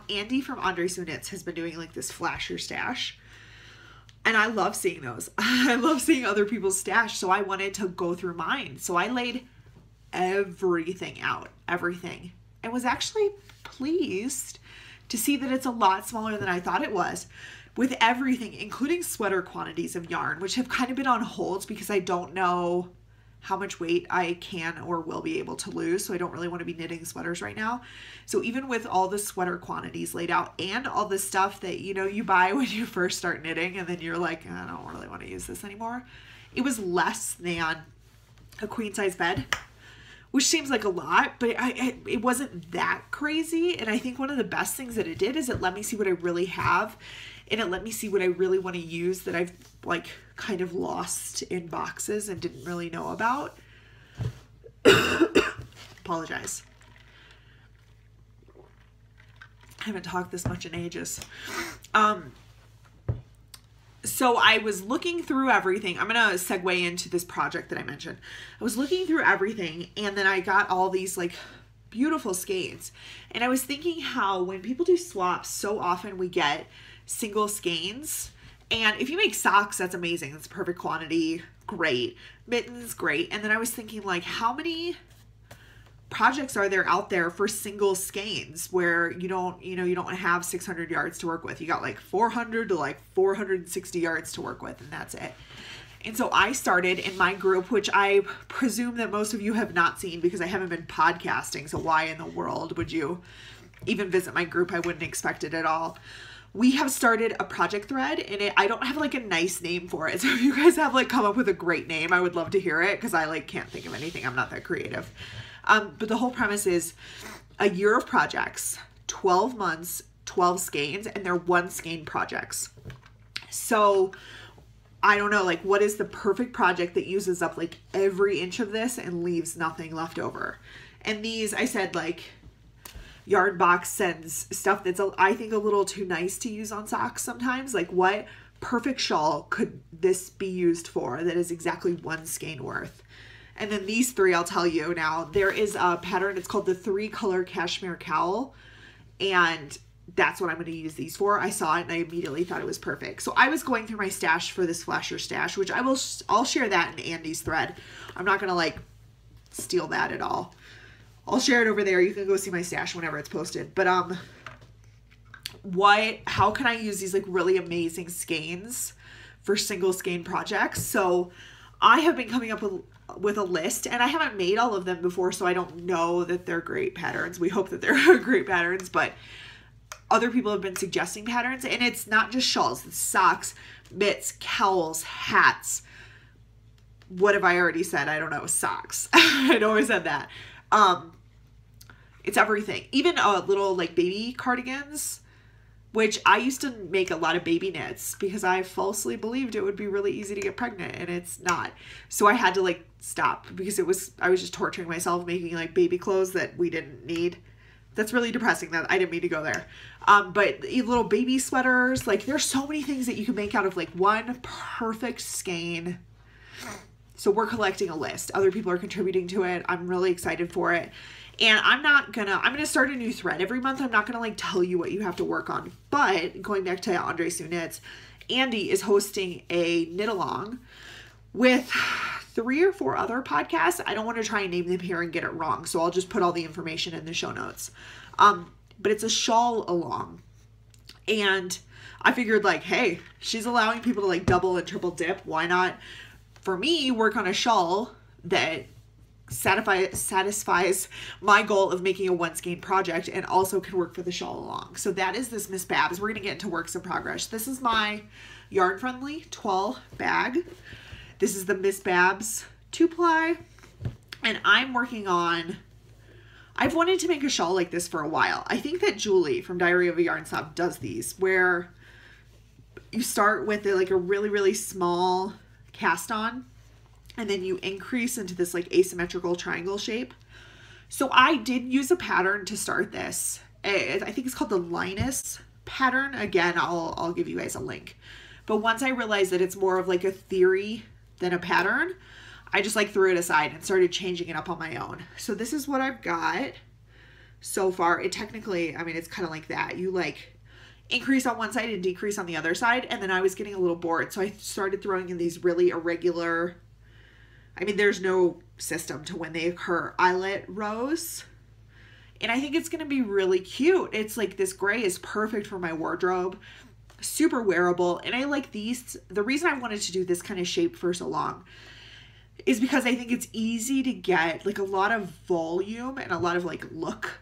Andy from Andres Units has been doing like this flasher stash. And I love seeing those. I love seeing other people's stash. So I wanted to go through mine. So I laid everything out, everything. And was actually pleased to see that it's a lot smaller than I thought it was. With everything, including sweater quantities of yarn, which have kind of been on hold because I don't know how much weight I can or will be able to lose. So I don't really want to be knitting sweaters right now. So even with all the sweater quantities laid out and all the stuff that, you know, you buy when you first start knitting and then you're like, I don't really want to use this anymore. It was less than a queen size bed, which seems like a lot, but it wasn't that crazy. And I think one of the best things that it did is it let me see what I really have. And it let me see what I really want to use that I've like kind of lost in boxes and didn't really know about. Apologize. I haven't talked this much in ages. So I was looking through everything. I'm going to segue into this project that I mentioned. I was looking through everything and then I got all these like beautiful skeins. And I was thinking how when people do swaps, so often we get single skeins. And if you make socks, that's amazing. That's perfect quantity. Great. Mittens, great. And then I was thinking like how many projects are there out there for single skeins where you don't have 600 yards to work with. You got like 400 to like 460 yards to work with, and that's it. And so I started in my group, which I presume that most of you have not seen because I haven't been podcasting. So why in the world would you even visit my group? I wouldn't expect it at all. We have started a project thread and I don't have like a nice name for it. So if you guys have like come up with a great name, I would love to hear it because I like can't think of anything. I'm not that creative. But the whole premise is a year of projects, 12 months, 12 skeins, and they're 1 skein projects. So I don't know, like, what is the perfect project that uses up like every inch of this and leaves nothing left over? And these, I said, like, Yarn Box sends stuff that's, I think, a little too nice to use on socks sometimes. Like, what perfect shawl could this be used for that is exactly 1 skein worth? And then these 3, I'll tell you now. There is a pattern, it's called the 3-color cashmere cowl, and that's what I'm going to use these for. I saw it and I immediately thought it was perfect. So I was going through my stash for this flasher stash, which I'll share that in Andy's thread. I'm not going to like steal that at all. I'll share it over there. You can go see my stash whenever it's posted. But how can I use these like really amazing skeins for single skein projects? So I have been coming up with a list, and I haven't made all of them before, so I don't know that they're great patterns. We hope that they're great patterns, but other people have been suggesting patterns, and it's not just shawls, it's socks, mitts, cowls, hats. What have I already said? I don't know. Socks. I know I said that. It's everything. Even little like baby cardigans, which I used to make a lot of baby knits because I falsely believed it would be really easy to get pregnant, and it's not. So I had to like stop because I was just torturing myself making like baby clothes that we didn't need. That's really depressing. That I didn't mean to go there. But little baby sweaters, like there's so many things that you can make out of like 1 perfect skein. So we're collecting a list. Other people are contributing to it. I'm really excited for it. And I'm going to start a new thread every month. I'm not going to like tell you what you have to work on. But going back to Andre Sue Knits, Andy is hosting a knit along with 3 or 4 other podcasts. I don't want to try and name them here and get it wrong, so I'll just put all the information in the show notes. But it's a shawl along, and I figured like, hey, she's allowing people to like double and triple dip. Why not, for me, work on a shawl that satisfies my goal of making a 1 skein project and also can work for the shawl along. So that is this Miss Babs. We're gonna get into works in progress. This is my Yarn Friendly Toile bag. This is the Miss Babs 2-ply, and I'm working on, I've wanted to make a shawl like this for a while. I think that Julie from Diary of a Yarn Snob does these, where you start with like a really, really small cast on, and then you increase into this like asymmetrical triangle shape. So I did use a pattern to start this. I think it's called the Linus pattern. Again, I'll give you guys a link. But once I realized that it's more of like a theory than a pattern, I just like threw it aside and started changing it up on my own. So this is what I've got so far. It technically, I mean, it's kind of like that. You like increase on one side and decrease on the other side. And then I was getting a little bored, so I started throwing in these really irregular, I mean, there's no system to when they occur, eyelet rows. And I think it's going to be really cute. It's like this gray is perfect for my wardrobe. Super wearable, and I like these. The reason I wanted to do this kind of shape for so long is because I think it's easy to get like a lot of volume and a lot of like look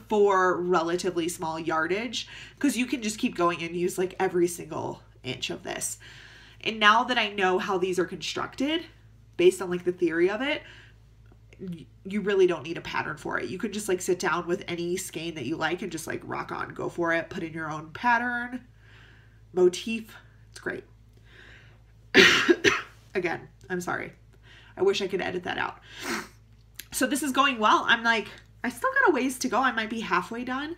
for relatively small yardage, because you can just keep going and use like every single inch of this. And now that I know how these are constructed based on like the theory of it, you really don't need a pattern for it. You could just like sit down with any skein that you like and just like rock on, go for it, put in your own pattern, motif. It's great. Again, I'm sorry. I wish I could edit that out. So this is going well. I'm like, I still got a ways to go. I might be halfway done.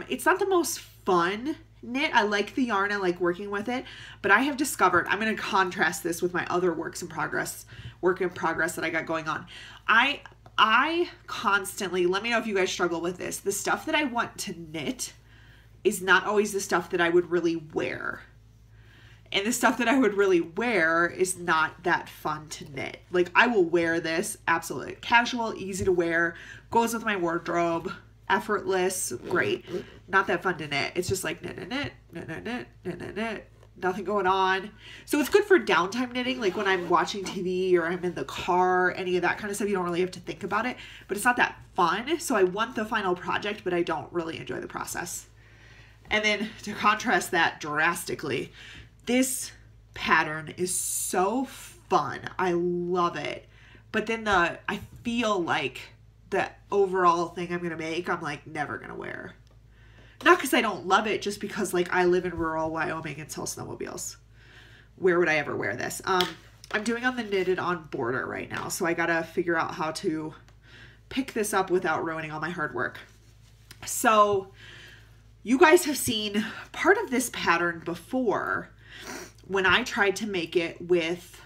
It's not the most fun knit. I like the yarn. I like working with it, but I have discovered, I'm going to contrast this with my other work in progress that I got going on. I constantly, let me know if you guys struggle with this. The stuff that I want to knit is not always the stuff that I would really wear. And the stuff that I would really wear is not that fun to knit. Like, I will wear this, absolutely. Casual, easy to wear, goes with my wardrobe, effortless, great. Not that fun to knit. It's just like knit, nothing going on. So it's good for downtime knitting, like when I'm watching TV or I'm in the car, any of that kind of stuff. You don't really have to think about it, but it's not that fun. So I want the final project, but I don't really enjoy the process. And then to contrast that drastically, this pattern is so fun. I love it. But then I feel like the overall thing I'm going to make, I'm like never going to wear. Not because I don't love it, just because like I live in rural Wyoming and sell snowmobiles. Where would I ever wear this? I'm doing on the knitted on border right now, so I gotta figure out how to pick this up without ruining all my hard work. So you guys have seen part of this pattern before when I tried to make it with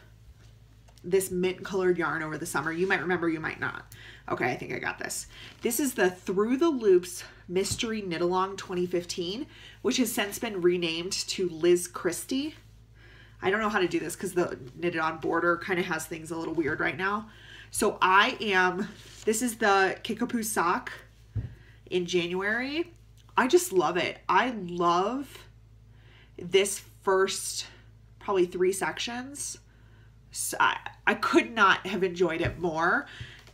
this mint colored yarn over the summer. You might remember, you might not. Okay, I think I got this. This is the Through the Loops Mystery Knit Along 2015, which has since been renamed to Liz Christie. I don't know how to do this because the knitted on border kind of has things a little weird right now. So this is the Kickapoo sock in January. I just love it. I love this first probably 3 sections. So I could not have enjoyed it more.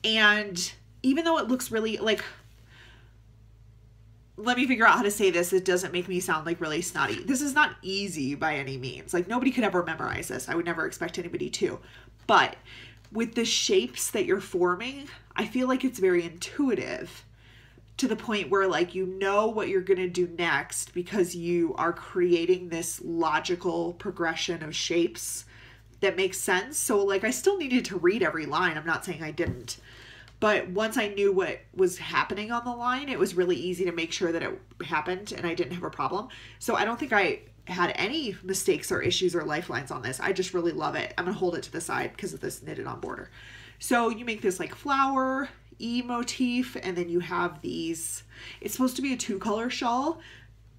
And even though it looks really like, let me figure out how to say this. It doesn't make me sound like really snotty. This is not easy by any means. Like nobody could ever memorize this. I would never expect anybody to. But with the shapes that you're forming, I feel like it's very intuitive to the point where like you know what you're going to do next because you are creating this logical progression of shapes that makes sense. So like I still needed to read every line. I'm not saying I didn't. But once I knew what was happening on the line, it was really easy to make sure that it happened and I didn't have a problem. So I don't think I had any mistakes or issues or lifelines on this. I just really love it. I'm going to hold it to the side because of this knitted on border. So you make this like flower E motif, and then you have these, it's supposed to be a 2-color shawl.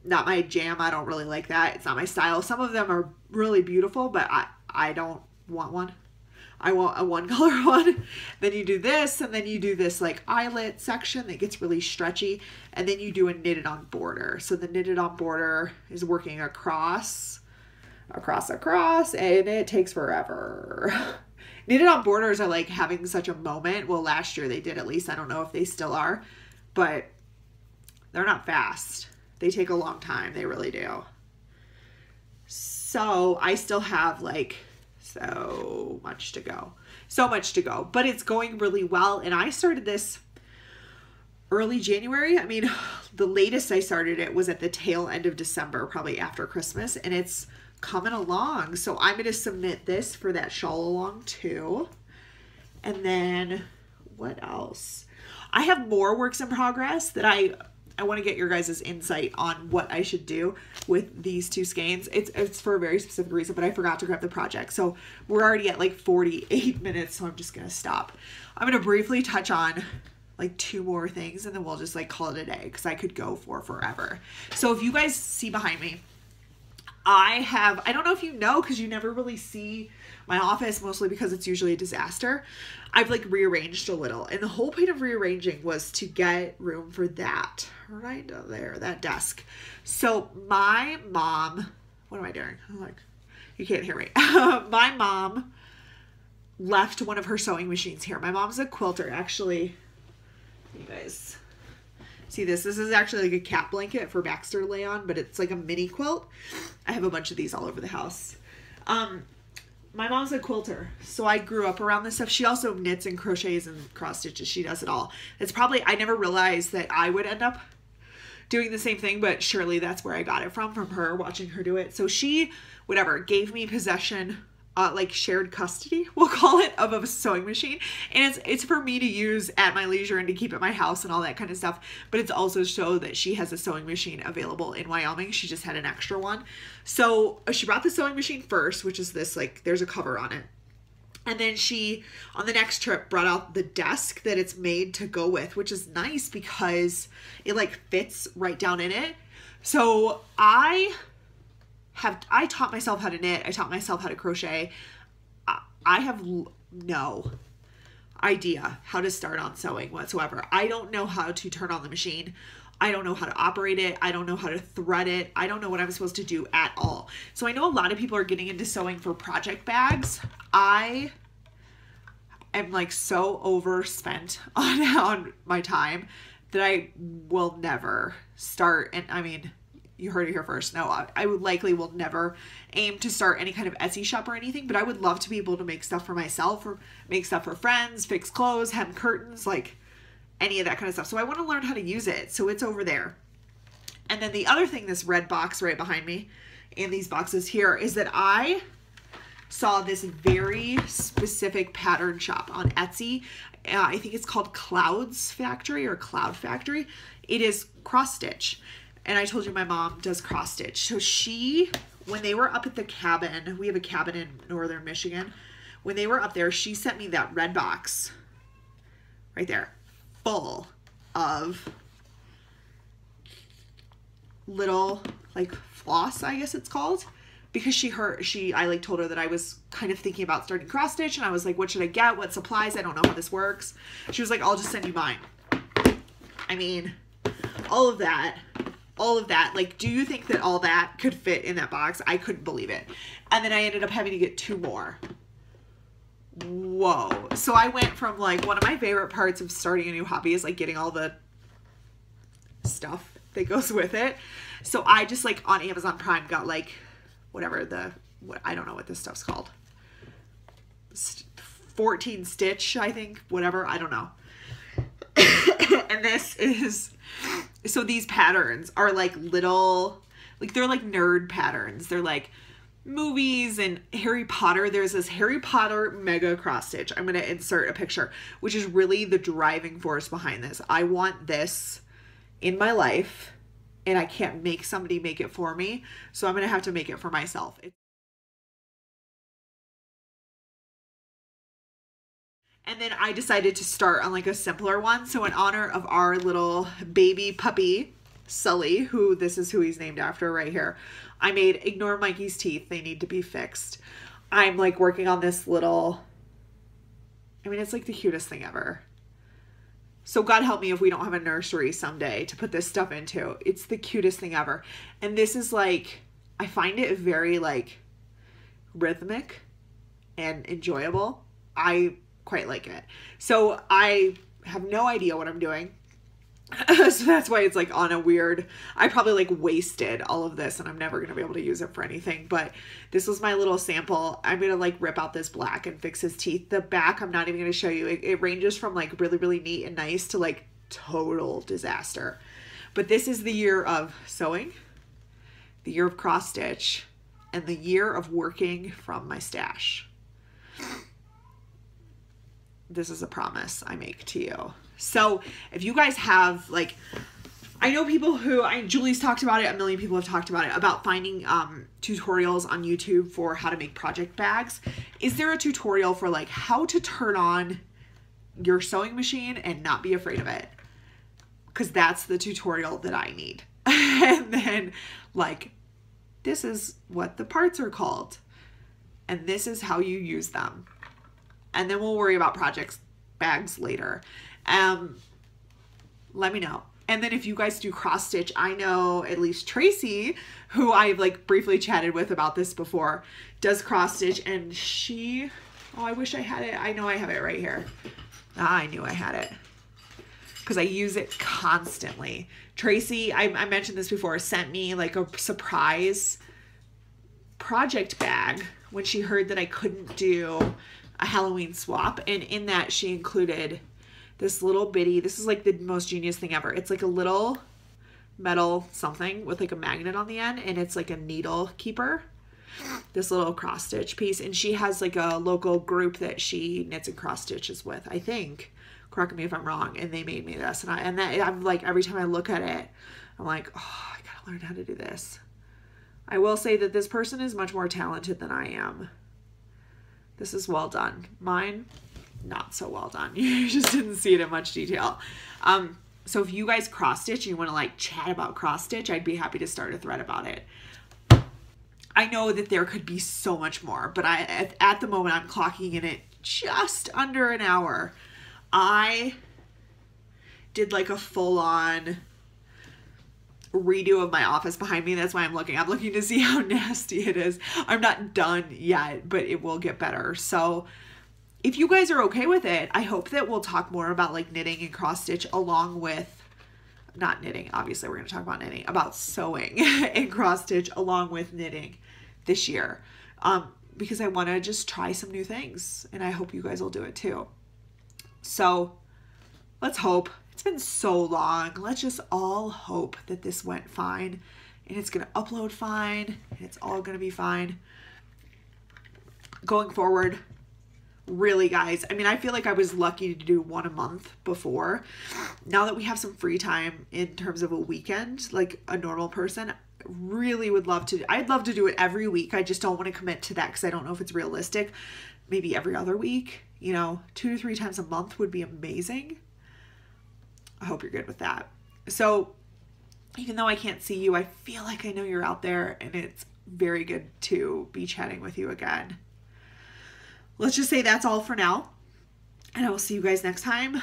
Not my jam. I don't really like that. It's not my style. Some of them are really beautiful, but I don't want one. I want a 1-color one. Then you do this, and then you do this like eyelet section that gets really stretchy, and then you do a knitted on border. So the knitted on border is working across, and it takes forever. Knitted on borders are like having such a moment. Well, last year they did, at least. I don't know if they still are, but they're not fast. They take a long time. They really do. So I still have like so much to go, but it's going really well. And I started this early January. I mean, the latest I started it was at the tail end of December, probably after Christmas, and it's coming along. So I'm going to submit this for that shawl along too. And then what else? I have more works in progress that I want to get your guys' insight on what I should do with these 2 skeins. It's for a very specific reason, but I forgot to grab the project. So we're already at like 48 minutes, so I'm just going to stop. I'm going to briefly touch on like 2 more things, and then we'll just like call it a day because I could go for forever. So if you guys see behind me, I don't know if you know because you never really see my office, mostly because it's usually a disaster. I've like rearranged a little, and the whole point of rearranging was to get room for that right down there, that desk. So my mom, what am I doing? I'm like, you can't hear me. My mom left one of her sewing machines here. My mom's a quilter, actually. You guys see this? This is actually like a cat blanket for Baxter to lay on, but it's like a mini quilt. I have a bunch of these all over the house. My mom's a quilter, so I grew up around this stuff. She also knits and crochets and cross stitches. She does it all. It's probably, I never realized that I would end up doing the same thing, but surely that's where I got it from her, watching her do it. So she, whatever, gave me possession, like shared custody, we'll call it, of a sewing machine. And it's for me to use at my leisure and to keep at my house and all that kind of stuff. But it's also so that she has a sewing machine available in Wyoming. She just had an extra one. So she brought the sewing machine first, which is this, like, there's a cover on it. And then she, on the next trip, brought out the desk that it's made to go with, which is nice because it like fits right down in it. So I taught myself how to knit. I taught myself how to crochet. I have no idea how to start on sewing whatsoever. I don't know how to turn on the machine. I don't know how to operate it. I don't know how to thread it. I don't know what I'm supposed to do at all. So I know a lot of people are getting into sewing for project bags. I am like so overspent on my time that I will never start. And I mean, you heard it here first. No, I would likely will never aim to start any kind of Etsy shop or anything, but I would love to be able to make stuff for myself or make stuff for friends, fix clothes, hem curtains, like any of that kind of stuff. So I want to learn how to use it. So it's over there. And then the other thing, this red box right behind me and these boxes here, is that I saw this very specific pattern shop on Etsy. I think it's called Clouds Factory or Cloud Factory. It is cross stitch. And I told you my mom does cross stitch. So she, when they were up at the cabin, we have a cabin in northern Michigan. When they were up there, she sent me that red box right there, full of little like floss, I guess it's called, because I like told her that I was kind of thinking about starting cross stitch, and I was like, what should I get? What supplies? I don't know how this works. She was like, I'll just send you mine. I mean, all of that, like, do you think that all that could fit in that box? I couldn't believe it. And then I ended up having to get 2 more. Whoa. So I went from, like, one of my favorite parts of starting a new hobby is like getting all the stuff that goes with it. So I just, like, on Amazon Prime got, like, whatever I don't know what this stuff's called. 14 stitch, I think, whatever, I don't know. And this is, so these patterns are like little, like, they're like nerd patterns. They're like movies and Harry Potter. There's this Harry Potter mega cross stitch. I'm going to insert a picture, which is really the driving force behind this. I want this in my life, and I can't make somebody make it for me. So I'm going to have to make it for myself. And then I decided to start on like a simpler one. So in honor of our little baby puppy, Sully, who this is who he's named after right here, I made Ignore Mikey's Teeth. They need to be fixed. I'm like working on this little, I mean, it's like the cutest thing ever. So God help me if we don't have a nursery someday to put this stuff into. It's the cutest thing ever. And this is like, I find it very like rhythmic and enjoyable. I quite like it. So I have no idea what I'm doing. So that's why it's like on a weird, I probably like wasted all of this and I'm never going to be able to use it for anything. But this was my little sample. I'm going to like rip out this black and fix his teeth. The back, I'm not even going to show you. It ranges from like really, really neat and nice to like total disaster. But this is the year of sewing, the year of cross stitch, and the year of working from my stash. This is a promise I make to you. So if you guys have, like, I know people who, Julie's talked about it, a million people have talked about it, about finding tutorials on YouTube for how to make project bags. Is there a tutorial for like how to turn on your sewing machine and not be afraid of it? Because that's the tutorial that I need. And then like, this is what the parts are called. And this is how you use them. And then we'll worry about project bags later. Let me know. And then if you guys do cross stitch, I know at least Tracy, who I've like briefly chatted with about this before, does cross stitch, and she, oh, I wish I had it. I know I have it right here. I knew I had it because I use it constantly. Tracy, I mentioned this before, sent me like a surprise project bag when she heard that I couldn't do a Halloween swap. And in that she included this little bitty, this is like the most genius thing ever. It's like a little metal something with like a magnet on the end, and it's like a needle keeper, this little cross stitch piece. And she has like a local group that she knits and cross stitches with, I think. Correct me if I'm wrong. And they made me this, and I'm like, every time I look at it, I'm like, oh, I gotta learn how to do this. I will say that this person is much more talented than I am. This is well done. Mine, not so well done. You just didn't see it in much detail. So if you guys cross stitch and you want to like chat about cross stitch, I'd be happy to start a thread about it. I know that there could be so much more, but at the moment I'm clocking in at just under an hour. I did like a full-on redo of my office behind me. That's why I'm looking to see how nasty it is. I'm not done yet, but it will get better. So if you guys are okay with it, I hope that we'll talk more about like knitting and cross stitch, along with, not knitting, obviously we're going to talk about knitting, about sewing and cross stitch along with knitting this year. Because I want to just try some new things, and I hope you guys will do it too. So let's hope It's been so long. Let's just all hope that this went fine and it's going to upload fine and it's all going to be fine. Going forward, really, guys, I mean, I feel like I was lucky to do one a month before. Now that we have some free time in terms of a weekend, like a normal person, really would love to. I'd love to do it every week. I just don't want to commit to that because I don't know if it's realistic. Maybe every other week, 2 to 3 times a month would be amazing. I hope you're good with that. So even though I can't see you, I feel like I know you're out there, and it's very good to be chatting with you again. Let's just say that's all for now, and I will see you guys next time.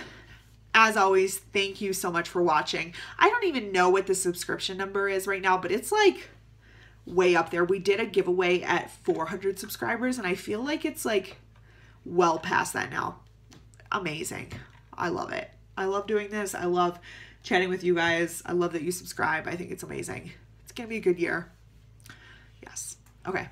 As always, thank you so much for watching. I don't even know what the subscription number is right now, but it's like way up there. We did a giveaway at 400 subscribers, and I feel like it's like well past that now. Amazing. I love it. I love doing this. I love chatting with you guys. I love that you subscribe. I think it's amazing. It's going to be a good year. Yes. Okay.